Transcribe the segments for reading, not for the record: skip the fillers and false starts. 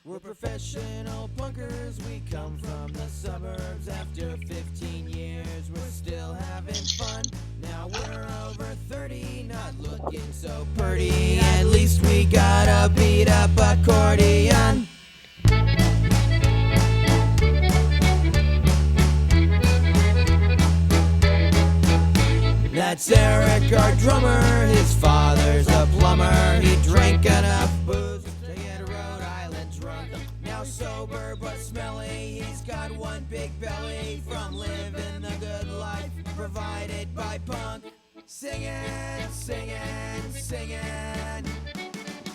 We're professional punkers, we come from the suburbs. After 15 years, we're still having fun. Now we're over 30, not looking so pretty. At least we got a beat up accordion. That's Eric, our drummer, his father's a plumber. He drank enough booze to get a Rhode Island drunk. Now sober but smelly, he's got one big belly from living the good life provided by punk. Singing, singing, singing.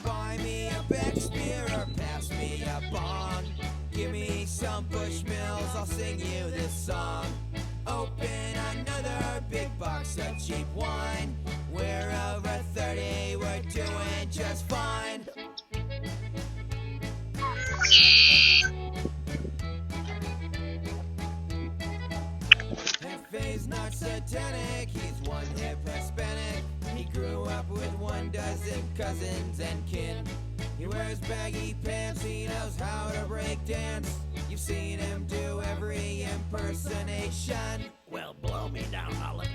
Buy me a Beck's beer or pass me a bong. Give me some Bushmills, I'll sing you this song. Open another big box of cheap wine. We're over 30, we're doing just fine. Hefe's not satanic, he's one hip Hispanic. He grew up with 12 cousins and kin. He wears baggy pants, he knows how to break dance. You've seen him do every impersonation. Well, blow me down, Olive.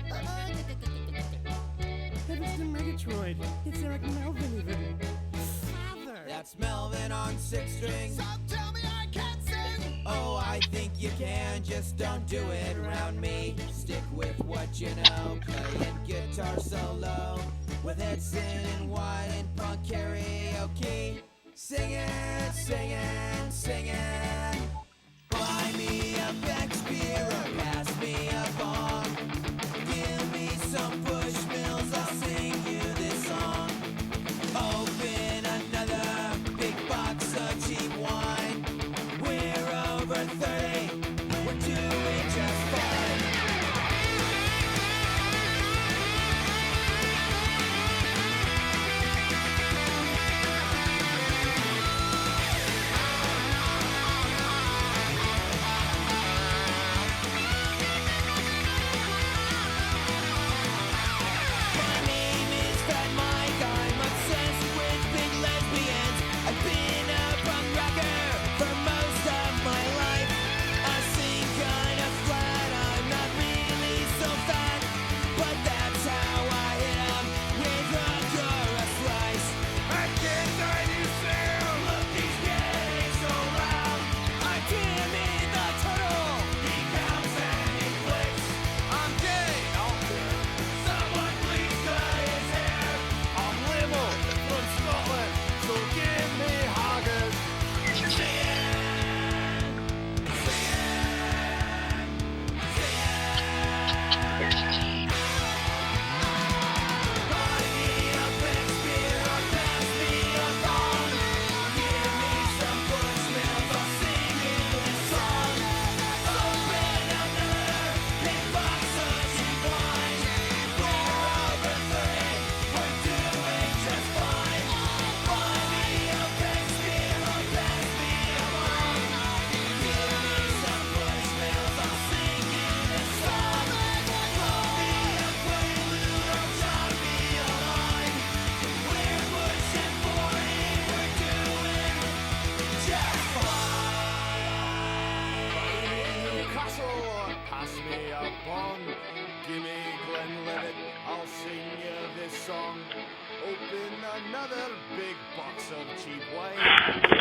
Heavens to Megatroid. It's Eric Melvin even. Father! That's Melvin on 6 strings. So tell me I can't sing! Oh, I think you can, just don't do it around me. Stick with what you know, playing guitar solo with Edson and White and punk karaoke. Singing, singing, singing. Buy me a Beck's beer or pass me a bong. Give me some Bushmills, I'll sing you this song. Open another big box of cheap wine. We're over 30, we're doing just fine. My name is Fat Mike, I'm obsessed with big lesbians. I've been a punk rocker for most of my life. I sing kind of flat, I'm not really so fat, but that's how I hit 'em with a chorus slice. I can't die you soon. Look, he's getting so loud. I Timmy the turtle. He comes and he clicks. I'm gay. Someone please cut his hair. I'm Limmel from Scotland, so give me haggis. Buy me a Beck's beer or pass me a bong. Give me some Bushmills, I'll sing you this song. Open another big box of cheap wine. We're over 30, we're doing just fine. Buy me a Beck's beer or pass me a bong. Give me some Bushmills, I'll sing you this song. Call me a prelude or drop me a line. We're pushing 40, we're doing just fine. Newcastle, pass me a bong. Give me Glenlivet, I'll sing you this song. Open another big box of cheap wine.